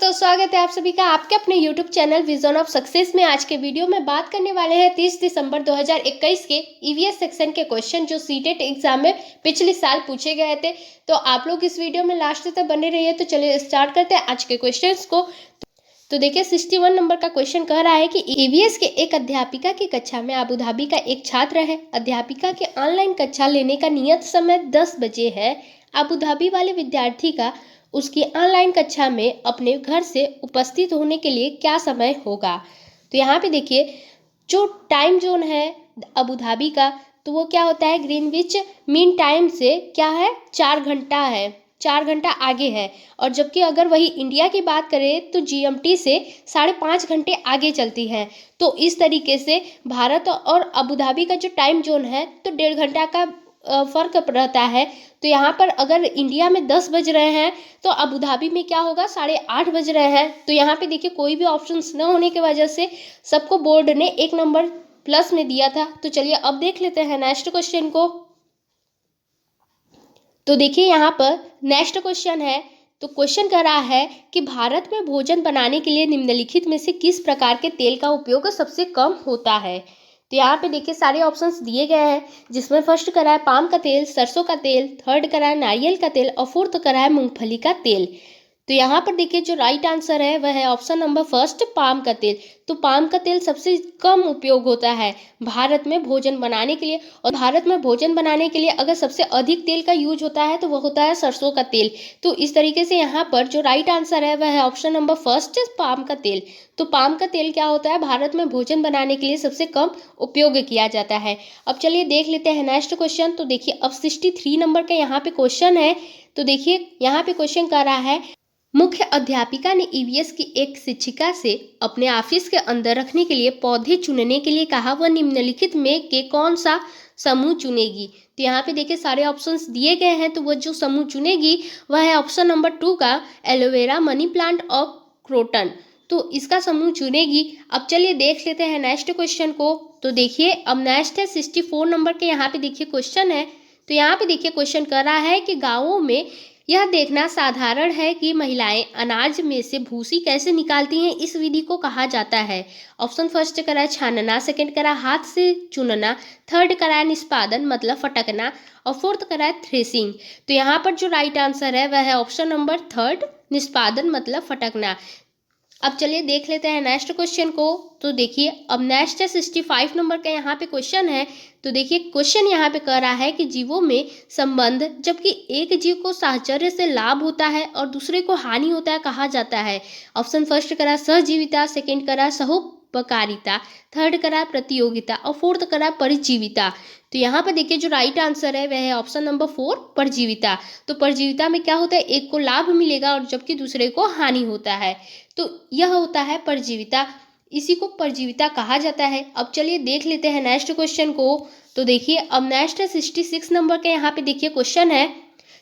दोस्तों, स्वागत है आप सभी का आपके अपने YouTube channel vision of success में। आज के वीडियो में बात करने वाले हैं 30 दिसंबर 2021 के ईवीएस सेक्शन के क्वेश्चन जो सीटेट एग्जाम में पिछले साल पूछे गए थे। तो आप लोग इस वीडियो में लास्ट तक बने रहिए। तो चलिए स्टार्ट करते हैं आज के क्वेश्चंस को। तो देखिए 61 नंबर का क्वेश्चन कह रहा है कि ईवीएस के एक अध्यापिका की कक्षा में अबू धाबी का एक छात्र है। अध्यापिका के ऑनलाइन कक्षा लेने का नियत समय 10 बजे है। अबू धाबी वाले विद्यार्थी का उसकी ऑनलाइन कक्षा में अपने घर से उपस्थित होने के लिए क्या समय होगा। तो यहाँ पे देखिए जो टाइम जोन है अबू धाबी का, तो वो क्या होता है, ग्रीनविच मीन टाइम से क्या है, 4 घंटा है, 4 घंटा आगे है। और जबकि अगर वही इंडिया की बात करें तो जीएमटी से 5.5 घंटे आगे चलती है। तो इस तरीके से भारत और अबू धाबी का जो टाइम जोन है तो 1.5 घंटा का फ़र्क रहता है। तो यहाँ पर अगर इंडिया में 10 बज रहे हैं तो अबू धाबी में क्या होगा, 8:30 बज रहे हैं। तो यहाँ पे देखिए कोई भी ऑप्शंस न होने की वजह से सबको बोर्ड ने 1 नंबर प्लस में दिया था। तो चलिए अब देख लेते हैं नेक्स्ट क्वेश्चन को। तो देखिए यहाँ पर नेक्स्ट क्वेश्चन है। तो क्वेश्चन कर रहा है कि भारत में भोजन बनाने के लिए निम्नलिखित में से किस प्रकार के तेल का उपयोग सबसे कम होता है। तो यहाँ पे देखिए सारे ऑप्शंस दिए गए हैं, जिसमें फर्स्ट करा है पाम का तेल, सरसों का तेल, थर्ड करा है नारियल का तेल और फोर्थ करा है मूंगफली का तेल। तो यहाँ पर देखिए जो राइट आंसर है वह है ऑप्शन नंबर फर्स्ट, पाम का तेल। तो पाम का तेल सबसे कम उपयोग होता है भारत में भोजन बनाने के लिए। और भारत में भोजन बनाने के लिए अगर सबसे अधिक तेल का यूज होता है तो वह होता है सरसों का तेल। तो इस तरीके से यहाँ पर जो राइट आंसर है वह है ऑप्शन नंबर फर्स्ट, पाम का तेल। तो पाम का तेल क्या होता है, भारत में भोजन बनाने के लिए सबसे कम उपयोग किया जाता है। अब चलिए देख लेते हैं नेक्स्ट क्वेश्चन। तो देखिए अब 63 नंबर का यहाँ पे क्वेश्चन है। तो देखिए यहाँ पे क्वेश्चन कर रहा है, मुख्य अध्यापिका ने ईवीएस की एक शिक्षिका से अपने ऑफिस के अंदर रखने के लिए पौधे चुनने के लिए कहा, वह निम्नलिखित में के कौन सा समूह चुनेगी। तो यहाँ पे देखिए सारे ऑप्शंस दिए गए हैं। तो वह जो समूह चुनेगी वह है ऑप्शन नंबर 2 का एलोवेरा, मनी प्लांट और क्रोटन। तो इसका समूह चुनेगी। अब चलिए देख लेते हैं नेक्स्ट क्वेश्चन को। तो देखिए अब नेक्स्ट है 64 नंबर के यहाँ पे देखिए क्वेश्चन है। तो यहाँ पे देखिए क्वेश्चन कर रहा है कि गाँवों में यह देखना साधारण है कि महिलाएं अनाज में से भूसी कैसे निकालती हैं, इस विधि को कहा जाता है। ऑप्शन फर्स्ट करा छानना, सेकंड करा हाथ से चुनना, थर्ड करा निष्पादन मतलब फटकना और फोर्थ करा थ्रेसिंग। तो यहाँ पर जो राइट आंसर है वह है ऑप्शन नंबर थर्ड, निष्पादन मतलब फटकना। अब चलिए देख लेते हैं नेक्स्ट क्वेश्चन को। तो देखिए अब नेक्स्ट है 65 नंबर का यहाँ पे क्वेश्चन है। तो देखिए क्वेश्चन यहाँ पे कह रहा है कि जीवों में संबंध जबकि एक जीव को साहचर्य से लाभ होता है और दूसरे को हानि होता है कहा जाता है। ऑप्शन फर्स्ट करा सहजीविता, सेकंड करा सहोपकारिता, थर्ड करा प्रतियोगिता और फोर्थ करा परजीविता। तो यहाँ पर देखिए जो राइट आंसर है वह है ऑप्शन नंबर 4, परजीविता। तो परजीविता में क्या होता है, एक को लाभ मिलेगा और जबकि दूसरे को हानि होता है। तो यह होता है परजीविता, इसी को परजीविता कहा जाता है। अब चलिए देख लेते हैं नेक्स्ट क्वेश्चन को। तो देखिए अब नेक्स्ट है 66 नंबर के यहाँ पे देखिए क्वेश्चन है।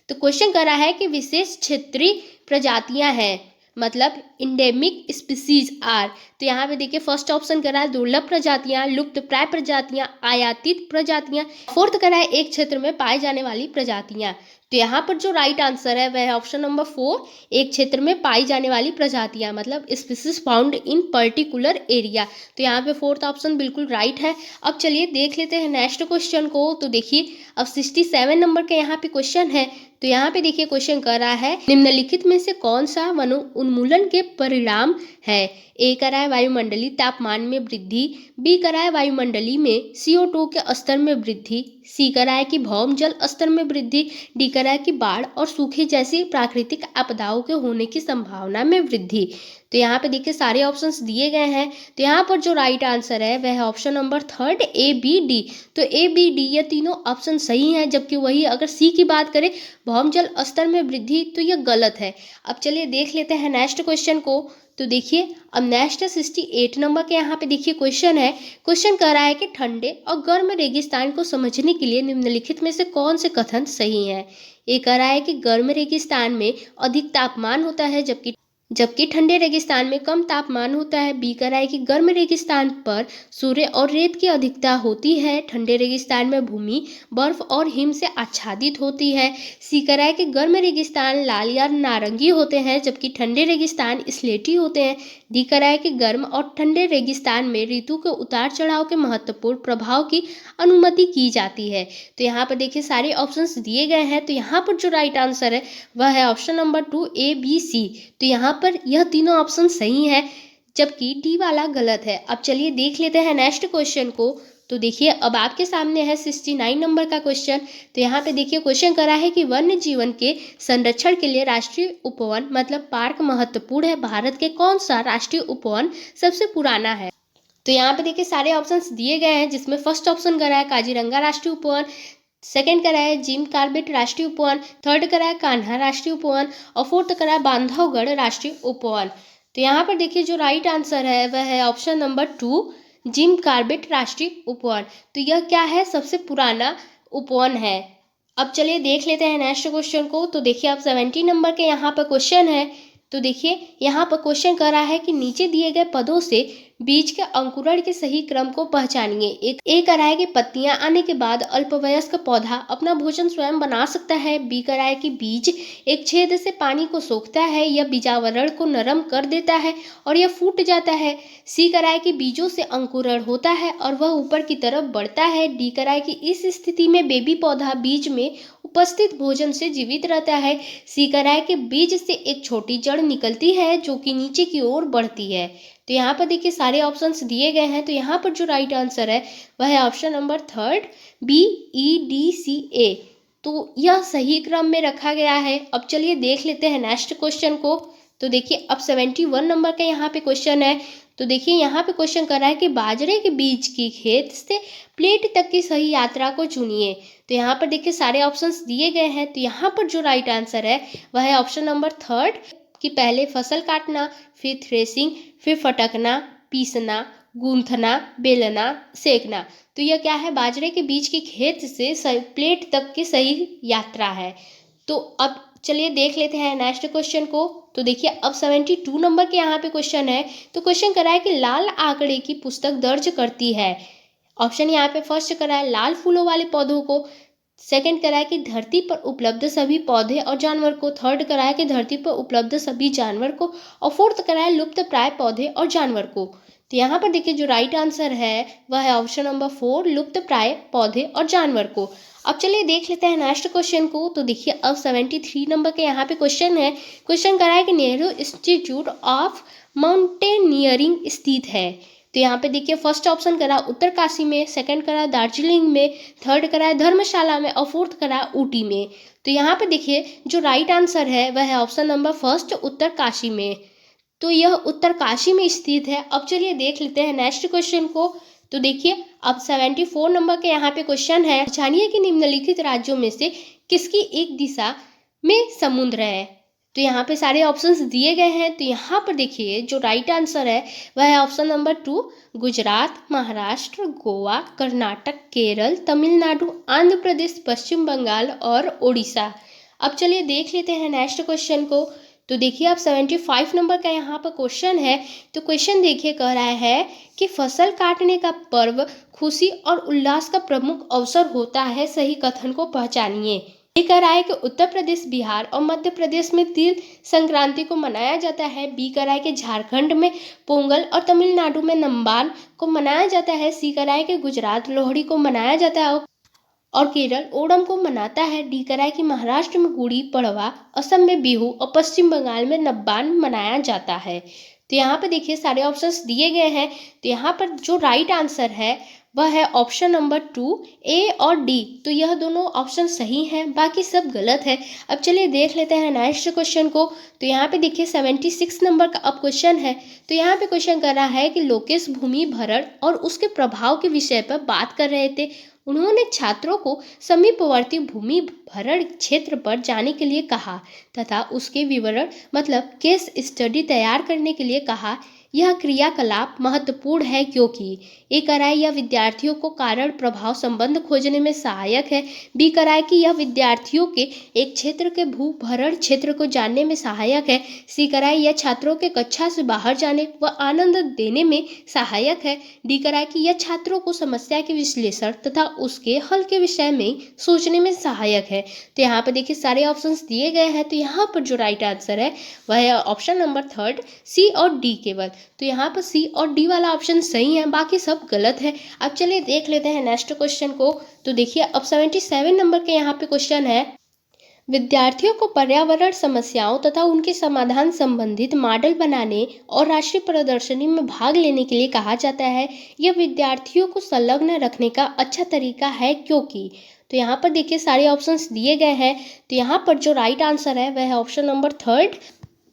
तो क्वेश्चन कर रहा है कि विशेष क्षेत्रीय प्रजातियां हैं, मतलब इंडेमिक स्पीसीज आर। तो यहाँ पे देखिए फर्स्ट ऑप्शन करा है दुर्लभ प्रजातियां, लुप्त प्राय प्रजातियां, आयातित प्रजातियां, फोर्थ करा है एक क्षेत्र में पाई जाने वाली प्रजातियां। तो यहाँ पर जो राइट आंसर है वह है ऑप्शन नंबर 4, एक क्षेत्र में पाई जाने वाली प्रजातियां मतलब species found in particular area. तो यहाँ पे फोर्थ ऑप्शन बिल्कुल राइट है। अब चलिए देख लेते हैं नेक्स्ट क्वेश्चन को। तो देखिए अब 67 नंबर का यहाँ पे क्वेश्चन है। तो यहाँ पे देखिए क्वेश्चन कर रहा है, निम्नलिखित में से कौन सा वनो उन्मूलन के परिणाम है। ए करा है वायुमंडलीय तापमान में वृद्धि, बी करा है वायुमंडलीय में CO2 के स्तर में वृद्धि, सी करा है कि भौम जल स्तर में वृद्धि, डी करा है कि बाढ़ और सूखे जैसी प्राकृतिक आपदाओं के होने की संभावना में वृद्धि। तो यहाँ पे देखिए सारे ऑप्शंस दिए गए हैं। तो यहाँ पर जो राइट आंसर है वह है option number third, A B D. तो ए बी डी ये तीनों ऑप्शन सही हैं, जबकि वही अगर सी की बात करें भौम जल स्तर में वृद्धि तो यह गलत है। अब चलिए देख लेते हैं नेक्स्ट क्वेश्चन को। तो देखिए अब नेक्स्ट 68 नंबर के यहाँ पे देखिए क्वेश्चन है। क्वेश्चन कह रहा है कि ठंडे और गर्म रेगिस्तान को समझने के लिए निम्नलिखित में से कौन से कथन सही हैं। ये कह रहा है कि गर्म रेगिस्तान में अधिक तापमान होता है जबकि जबकि ठंडे रेगिस्तान में कम तापमान होता है। बी कह रहा है कि गर्म रेगिस्तान पर सूर्य और रेत की अधिकता होती है। ठंडे रेगिस्तान में भूमि बर्फ और हिम से आच्छादित होती है। सी कह रहा है कि गर्म रेगिस्तान लाल या नारंगी होते हैं, जबकि ठंडे रेगिस्तान स्लेटी होते हैं। डी कह रहा है कि गर्म और ठंडे रेगिस्तान में ऋतु के उतार चढ़ाव के महत्वपूर्ण प्रभाव की अनुमति की जाती है। तो यहाँ पर देखिए सारे ऑप्शंस दिए गए हैं। तो यहाँ पर जो राइट आंसर है वह है option number 2 A B C. तो यहाँ पर यह तीनों ऑप्शन सही है, जबकि डी वाला गलत है। अब चलिए देख लेते हैं नेक्स्ट क्वेश्चन को। तो देखिए अब आपके सामने है 69 नंबर का क्वेश्चन। तो यहाँ पे देखिए क्वेश्चन करा है कि वन्य जीवन के संरक्षण के लिए राष्ट्रीय उपवन मतलब पार्क महत्वपूर्ण है। भारत के कौन सा राष्ट्रीय उपवन सबसे पुराना है? तो यहाँ पे देखिए सारे ऑप्शंस दिए गए हैं, जिसमें फर्स्ट ऑप्शन करा है काजीरंगा राष्ट्रीय उपवन, सेकंड करा है जिम कॉर्बेट राष्ट्रीय उपवन, थर्ड करा है कान्हा राष्ट्रीय उपवन और फोर्थ करा है बांधवगढ़ राष्ट्रीय उपवन। तो यहाँ पर देखिए जो राइट आंसर है वह है ऑप्शन नंबर 2 जिम कॉर्बेट राष्ट्रीय उपवन। तो यह क्या है? सबसे पुराना उपवन है। अब चलिए देख लेते हैं नेक्स्ट क्वेश्चन को। तो देखिए अब 70 नंबर के यहाँ पर क्वेश्चन है। तो देखिए यहाँ पर क्वेश्चन कर रहा है कि नीचे दिए गए पदों से बीज के अंकुरण के सही क्रम को पहचानिए। एक ए कह रहा है कि पत्तियां आने के बाद अल्पवयस्क पौधा अपना भोजन स्वयं बना सकता है। बी कह रहा है कि बीज एक छेद से पानी को सोखता है, यह बीजावरण को नरम कर देता है और यह फूट जाता है। सी कह रहा है कि बीजों से अंकुरण होता है और वह ऊपर की तरफ बढ़ता है। डी कह रहा है कि इस स्थिति में बेबी पौधा बीज में उपस्थित भोजन से जीवित रहता है। सी कह रहा है कि बीज से एक छोटी जड़ निकलती है जो कि नीचे की ओर बढ़ती है। तो यहाँ पर देखिए सारे ऑप्शंस दिए गए हैं। तो यहाँ पर जो राइट आंसर है वह है option number 3 B E D C A. तो यह सही क्रम में रखा गया है। अब चलिए देख लेते हैं नेक्स्ट क्वेश्चन को। तो देखिए अब 71 नंबर का यहाँ पे क्वेश्चन है। तो देखिए यहाँ पे क्वेश्चन कर रहा है कि बाजरे के बीज की खेत से प्लेट तक की सही यात्रा को चुनिए। तो यहाँ पर देखिए सारे ऑप्शंस दिए गए हैं। तो यहाँ पर जो राइट आंसर है वह है ऑप्शन नंबर 3 कि पहले फसल काटना, फिर थ्रेसिंग, फिर फटकना, पीसना, गूंथना, बेलना, सेकना। तो यह क्या है? बाजरे के बीज के खेत से प्लेट तक की सही यात्रा है। तो अब चलिए देख लेते हैं नेक्स्ट क्वेश्चन को। तो देखिए अब 72 नंबर के यहाँ पे क्वेश्चन है। तो क्वेश्चन करा है कि लाल आंकड़े की पुस्तक दर्ज करती है। ऑप्शन यहाँ पे फर्स्ट करा है लाल फूलों वाले पौधों को, सेकंड करा है कि धरती पर उपलब्ध सभी पौधे और जानवर को, थर्ड करा है कि धरती पर उपलब्ध सभी जानवर को और फोर्थ करा है लुप्त प्राय पौधे और जानवर को। तो यहाँ पर देखिए जो राइट आंसर है वह है ऑप्शन नंबर 4 लुप्त प्राय पौधे और जानवर को। अब चलिए देख लेते हैं नेक्स्ट क्वेश्चन को। तो देखिए अब 73 नंबर के यहाँ पे क्वेश्चन है। क्वेश्चन करा है कि नेहरू इंस्टीट्यूट ऑफ माउंटेनियरिंग स्थित है। तो यहाँ पे देखिए फर्स्ट ऑप्शन करा उत्तरकाशी में, सेकंड करा दार्जिलिंग में, थर्ड करा धर्मशाला में और फोर्थ करा ऊटी में। तो यहाँ पे देखिए जो राइट आंसर है वह है ऑप्शन नंबर फर्स्ट उत्तरकाशी में। तो यह उत्तरकाशी में स्थित है। अब चलिए देख लेते हैं नेक्स्ट क्वेश्चन को। तो देखिए अब 74 नंबर के यहाँ पे क्वेश्चन है, जानिए कि निम्नलिखित राज्यों में से किसकी एक दिशा में समुद्र है। तो यहाँ पे सारे ऑप्शंस दिए गए हैं। तो यहाँ पर देखिए जो राइट आंसर है वह है ऑप्शन नंबर 2 गुजरात, महाराष्ट्र, गोवा, कर्नाटक, केरल, तमिलनाडु, आंध्र प्रदेश, पश्चिम बंगाल और उड़ीसा। अब चलिए देख लेते हैं नेक्स्ट क्वेश्चन को। तो देखिए अब 75 नंबर का यहाँ पर क्वेश्चन है। तो क्वेश्चन देखिए कह रहा है कि फसल काटने का पर्व खुशी और उल्लास का प्रमुख अवसर होता है, सही कथन को पहचानिए। ये कह रहा है कि उत्तर प्रदेश, बिहार और मध्य प्रदेश में तिल संक्रांति को मनाया जाता है। बी कह रहा है कि झारखंड में पोंगल और तमिलनाडु में नम्बान को मनाया जाता है। सी कह रहा है कि गुजरात लोहड़ी को मनाया जाता है और केरल ओणम को मनाता है। डी कह रहा है कि महाराष्ट्र में गुड़ी पड़वा, असम में बिहू और पश्चिम बंगाल में नब्बान मनाया जाता है। तो यहाँ पे देखिए सारे ऑप्शंस दिए गए हैं। तो यहाँ पर जो राइट आंसर है वह है ऑप्शन नंबर 2 ए और डी। तो यह दोनों ऑप्शन सही हैं, बाकी सब गलत है। अब चलिए देख लेते हैं नेक्स्ट क्वेश्चन को। तो यहाँ पे देखिए 76 नंबर का अब क्वेश्चन है। तो यहाँ पे क्वेश्चन कर रहा है कि लोकेश भूमि भरण और उसके प्रभाव के विषय पर बात कर रहे थे। उन्होंने छात्रों को समीपवर्ती भूमि भरण क्षेत्र पर जाने के लिए कहा तथा उसके विवरण मतलब केस स्टडी तैयार करने के लिए कहा। यह क्रियाकलाप महत्वपूर्ण है क्योंकि ए कराए यह विद्यार्थियों को कारण प्रभाव संबंध खोजने में सहायक है। बी कराए कि यह विद्यार्थियों के एक क्षेत्र के भूभरण क्षेत्र को जानने में सहायक है। सी कराए यह छात्रों के कक्षा से बाहर जाने व आनंद देने में सहायक है। डी कराए कि यह छात्रों को समस्या के विश्लेषण तथा उसके हल के विषय में सोचने में सहायक है। तो यहाँ पर देखिए सारे ऑप्शंस दिए गए हैं, तो यहाँ पर जो राइट आंसर है वह है ऑप्शन नंबर थर्ड, सी और डी केवल। तो यहाँ पर सी और डी वाला ऑप्शन सही है, बाकी सब गलत है। अब चलिए देख लेते हैं नेक्स्ट क्वेश्चन को। तो देखिए अब 77 नंबर के यहाँ पे क्वेश्चन है, विद्यार्थियों को पर्यावरण समस्याओं तथा उनके समाधान संबंधित मॉडल बनाने और राष्ट्रीय प्रदर्शनी में भाग लेने के लिए कहा जाता है। यह विद्यार्थियों को संलग्न रखने का अच्छा तरीका है क्योंकि। तो यहाँ पर देखिए सारे ऑप्शंस दिए गए हैं, तो यहाँ पर जो राइट आंसर है वह है ऑप्शन नंबर थर्ड।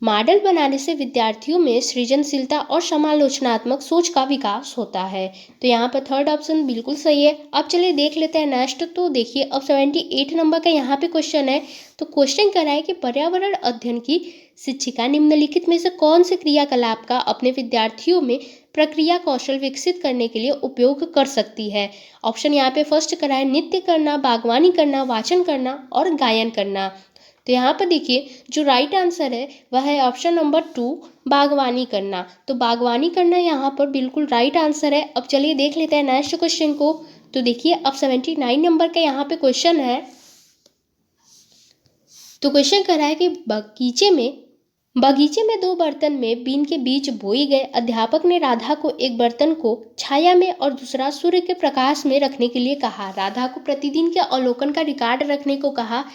मॉडल बनाने से विद्यार्थियों में सृजनशीलता और समालोचनात्मक सोच का विकास होता है। तो यहाँ पर थर्ड ऑप्शन बिल्कुल सही है। अब चलिए देख लेते हैं नेक्स्ट। तो देखिए अब 78 नंबर का यहाँ पे क्वेश्चन है। तो क्वेश्चन कह रहा है कि पर्यावरण अध्ययन की शिक्षिका निम्नलिखित में से कौन से क्रियाकलाप का अपने विद्यार्थियों में प्रक्रिया कौशल विकसित करने के लिए उपयोग कर सकती है। ऑप्शन यहाँ पे फर्स्ट करा है नृत्य करना, बागवानी करना, वाचन करना और गायन करना। तो यहाँ पर देखिए जो राइट आंसर है वह है ऑप्शन नंबर 2, बागवानी करना। तो बागवानी करना यहाँ पर बिल्कुल राइट आंसर है। अब चलिए देख लेते हैं नेक्स्ट क्वेश्चन को। तो देखिए अब 79 नंबर का यहाँ पे क्वेश्चन है। तो क्वेश्चन कर रहा है कि बगीचे में 2 बर्तन में बीन के बीज बोई गए। अध्यापक ने राधा को एक बर्तन को छाया में और दूसरा सूर्य के प्रकाश में रखने के लिए कहा। राधा को प्रतिदिन के अवलोकन का रिकॉर्ड रखने को कहा,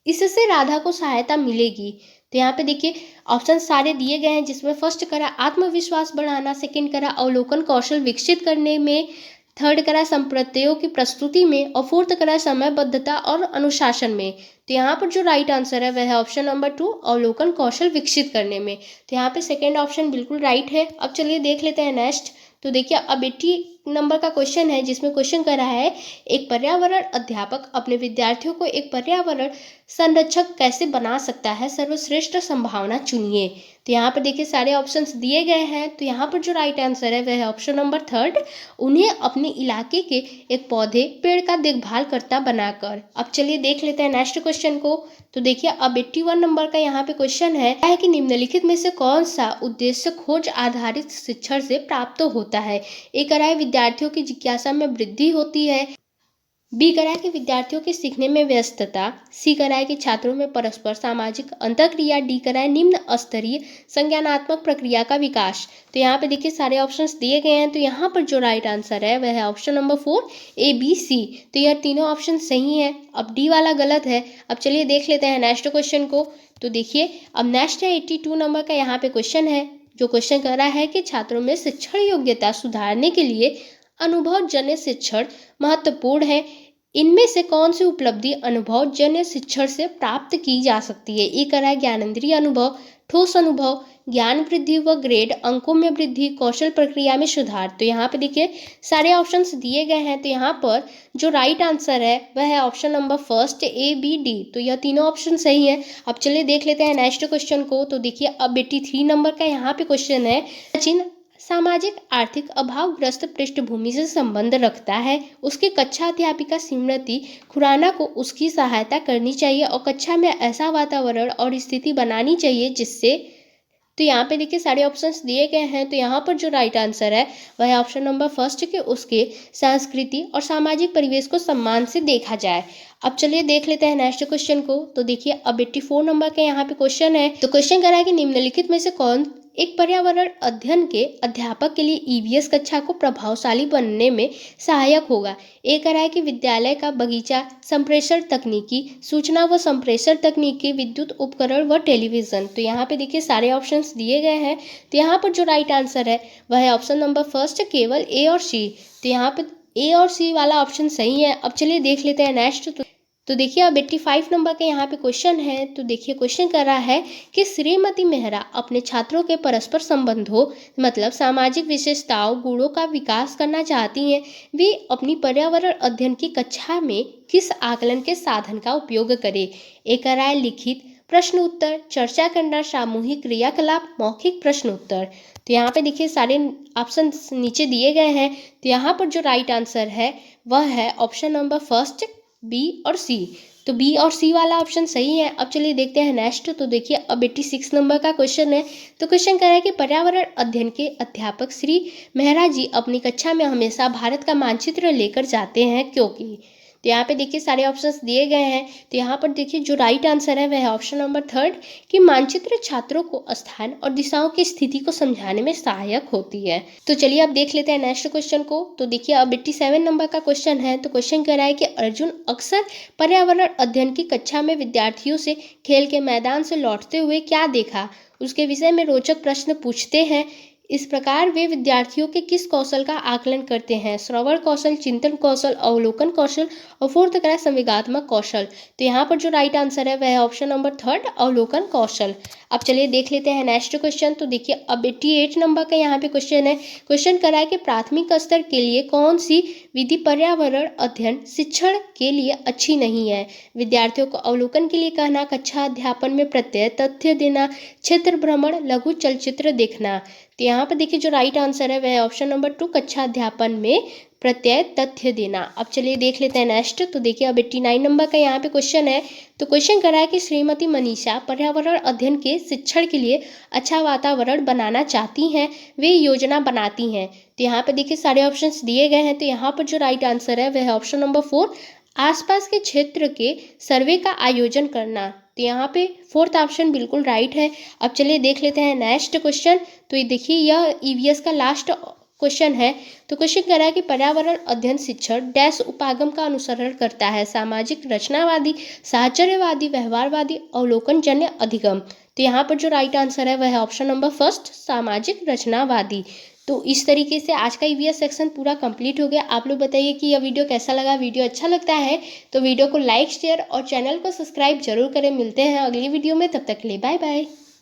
इससे राधा को सहायता मिलेगी। तो यहाँ पे देखिए ऑप्शन सारे दिए गए हैं, जिसमें फर्स्ट करा आत्मविश्वास बढ़ाना, सेकंड करा अवलोकन कौशल विकसित करने में, थर्ड करा संप्रत्ययों की प्रस्तुति में और फोर्थ करा समयबद्धता और अनुशासन में। तो यहाँ पर जो राइट आंसर है वह है ऑप्शन नंबर 2, अवलोकन कौशल विकसित करने में। तो यहाँ पे सेकेंड ऑप्शन बिल्कुल राइट है। अब चलिए देख लेते हैं नेक्स्ट। तो देखिए अब 80 नंबर का क्वेश्चन है, जिसमें क्वेश्चन कर रहा है एक पर्यावरण अध्यापक अपने विद्यार्थियों को एक पर्यावरण संरक्षक कैसे बना सकता है, सर्वश्रेष्ठ संभावना चुनिए। तो यहाँ पर देखिए सारे ऑप्शंस दिए गए हैं। तो यहाँ पर जो राइट आंसर है वह है ऑप्शन नंबर थर्ड, उन्हें अपने इलाके के एक पौधे पेड़ का देखभाल करता बनाकर। अब चलिए देख लेते हैं नेक्स्ट क्वेश्चन को। तो देखिए अब 81 नंबर का यहाँ पे क्वेश्चन है कि निम्नलिखित में से कौन सा उद्देश्य खोज आधारित शिक्षण से प्राप्त होता है। ए कराए विद्यार्थियों की जिज्ञासा में वृद्धि होती है, बी कराए कि विद्यार्थियों के सीखने में व्यस्तता, सी कराए कि छात्रों में परस्पर सामाजिक अंतःक्रिया, डी कराए निम्न स्तरीय संज्ञानात्मक प्रक्रिया का विकास। तो यहाँ पे देखिए सारे ऑप्शंस दिए गए हैं। तो यहाँ पर जो राइट आंसर है वह है option number 4, A B C. तो यह तीनों ऑप्शन सही है, अब डी वाला गलत है। अब चलिए देख लेते हैं नेक्स्ट क्वेश्चन को। तो देखिए अब नेक्स्ट है 82 नंबर का यहाँ पे क्वेश्चन है, जो क्वेश्चन कर रहा है कि छात्रों में शिक्षण योग्यता सुधारने के लिए अनुभवजन्य शिक्षण महत्वपूर्ण है। इनमें से कौन सी उपलब्धि अनुभवजन्य शिक्षण से प्राप्त की जा सकती है। ये करा है ज्ञानेंद्रिय अनुभव, ठोस अनुभव, ज्ञान वृद्धि व ग्रेड, अंकों में वृद्धि, कौशल प्रक्रिया में सुधार। तो यहाँ पे देखिए सारे ऑप्शंस दिए गए हैं। तो यहाँ पर जो राइट आंसर है वह है option number first, A B D. तो यह तीनों ऑप्शन सही है। अब चलिए देख लेते हैं नेक्स्ट क्वेश्चन को। तो देखिए अब 83 नंबर का यहाँ पे क्वेश्चन है, सचिन सामाजिक आर्थिक अभावग्रस्त पृष्ठभूमि से संबंध रखता है। उसके कक्षा अध्यापिका श्रीमती खुराना को उसकी सहायता करनी चाहिए और कक्षा में ऐसा वातावरण और स्थिति बनानी चाहिए जिससे। तो यहाँ पे देखिए सारे ऑप्शंस दिए गए हैं। तो यहाँ पर जो राइट आंसर है वह है ऑप्शन नंबर फर्स्ट के उसके संस्कृति और सामाजिक परिवेश को सम्मान से देखा जाए। अब चलिए देख लेते हैं नेक्स्ट क्वेश्चन को। तो देखिए अब 84 नंबर का यहाँ पे क्वेश्चन है। तो क्वेश्चन कर रहा है कि निम्नलिखित में से कौन एक पर्यावरण अध्ययन के अध्यापक के लिए ईवीएस कक्षा को प्रभावशाली बनने में सहायक होगा। ए करा है कि विद्यालय का बगीचा, संप्रेषण तकनीकी, सूचना व संप्रेषण तकनीकी, विद्युत उपकरण व टेलीविजन। तो यहाँ पे देखिए सारे ऑप्शंस दिए गए हैं। तो यहाँ पर जो राइट आंसर है वह है ऑप्शन नंबर फर्स्ट, केवल ए और सी। तो यहाँ पे ए और सी वाला ऑप्शन सही है। अब चलिए देख लेते हैं नेक्स्ट। तो देखिए अब 85 नंबर के यहाँ पे क्वेश्चन है। तो देखिए क्वेश्चन कर रहा है कि श्रीमती मेहरा अपने छात्रों के परस्पर संबंधों मतलब सामाजिक विशेषताओं गुणों का विकास करना चाहती हैं। वे अपनी पर्यावरण अध्ययन की कक्षा में किस आकलन के साधन का उपयोग करें। एक राय लिखित, प्रश्न उत्तर, चर्चा करना, सामूहिक क्रियाकलाप, मौखिक प्रश्न उत्तर। तो यहाँ पे देखिए सारे ऑप्शन नीचे दिए गए हैं। तो यहाँ पर जो राइट आंसर है वह है ऑप्शन नंबर फर्स्ट, बी और सी। तो बी और सी वाला ऑप्शन सही है। अब चलिए देखते हैं नेक्स्ट। तो देखिए अब 86 नंबर का क्वेश्चन है। तो क्वेश्चन कह रहा है कि पर्यावरण अध्ययन के अध्यापक श्री मेहरा जी अपनी कक्षा में हमेशा भारत का मानचित्र लेकर जाते हैं क्योंकि। तो यहाँ पे देखिए सारे ऑप्शंस दिए गए हैं। तो यहाँ पर देखिए जो राइट आंसर है वह है ऑप्शन नंबर थर्ड कि मानचित्र छात्रों को स्थान और दिशाओं की स्थिति को समझाने में सहायक होती है। तो चलिए अब देख लेते हैं नेक्स्ट क्वेश्चन को। तो देखिए अब 87 नंबर का क्वेश्चन है। तो क्वेश्चन कह रहा है कि अर्जुन अक्सर पर्यावरण अध्ययन की कक्षा में विद्यार्थियों से खेल के मैदान से लौटते हुए क्या देखा, उसके विषय में रोचक प्रश्न पूछते हैं। इस प्रकार वे विद्यार्थियों के किस कौशल का आकलन करते हैं? श्रवण कौशल, चिंतन कौशल, अवलोकन कौशल और पूर्णतः संवेगात्मक कौशल। तो यहाँ पर जो राइट आंसर है वह है ऑप्शन नंबर थर्ड, अवलोकन कौशल। अब चलिए देख लेते हैं नेक्स्ट क्वेश्चन। तो देखिए अब 88 नंबर का यहाँ पे क्वेश्चन है। क्वेश्चन करा है कि प्राथमिक स्तर के लिए कौन सी विधि पर्यावरण अध्ययन शिक्षण के लिए अच्छी नहीं है? विद्यार्थियों को अवलोकन के लिए कहना, कक्षा अध्यापन में प्रत्यय तथ्य देना, क्षेत्र भ्रमण, लघु चलचित्र देखना। तो यहाँ पर देखिए जो राइट आंसर है वह है ऑप्शन नंबर टू, कक्षा अध्यापन में प्रत्यय तथ्य देना। अब चलिए देख लेते हैं नेक्स्ट। तो देखिए अब 89 नंबर का यहाँ पे क्वेश्चन है। तो क्वेश्चन करा है कि श्रीमती मनीषा पर्यावरण अध्ययन के शिक्षण के लिए अच्छा वातावरण बनाना चाहती हैं, वे योजना बनाती हैं। तो यहाँ पे देखिए सारे ऑप्शंस दिए गए हैं। तो यहाँ पर जो राइट आंसर है वह है ऑप्शन नंबर फोर, आसपास के क्षेत्र के सर्वे का आयोजन करना। तो यहाँ पे फोर्थ ऑप्शन बिल्कुल राइट है। अब चलिए देख लेते हैं नेक्स्ट क्वेश्चन। तो ये देखिए यह ईवीएस का लास्ट क्वेश्चन है। तो क्वेश्चन कह रहा है कि पर्यावरण अध्ययन शिक्षण डैश उपागम का अनुसरण करता है? सामाजिक रचनावादी, साहचर्यवादी, व्यवहारवादी, अवलोकनजन्य अधिगम। तो यहाँ पर जो राइट आंसर है वह है ऑप्शन नंबर फर्स्ट, सामाजिक रचनावादी। तो इस तरीके से आज का ईवीएस सेक्शन पूरा कंप्लीट हो गया। आप लोग बताइए कि यह वीडियो कैसा लगा। वीडियो अच्छा लगता है तो वीडियो को लाइक, शेयर और चैनल को सब्सक्राइब जरूर करें। मिलते हैं अगली वीडियो में, तब तक के लिए बाय बाय।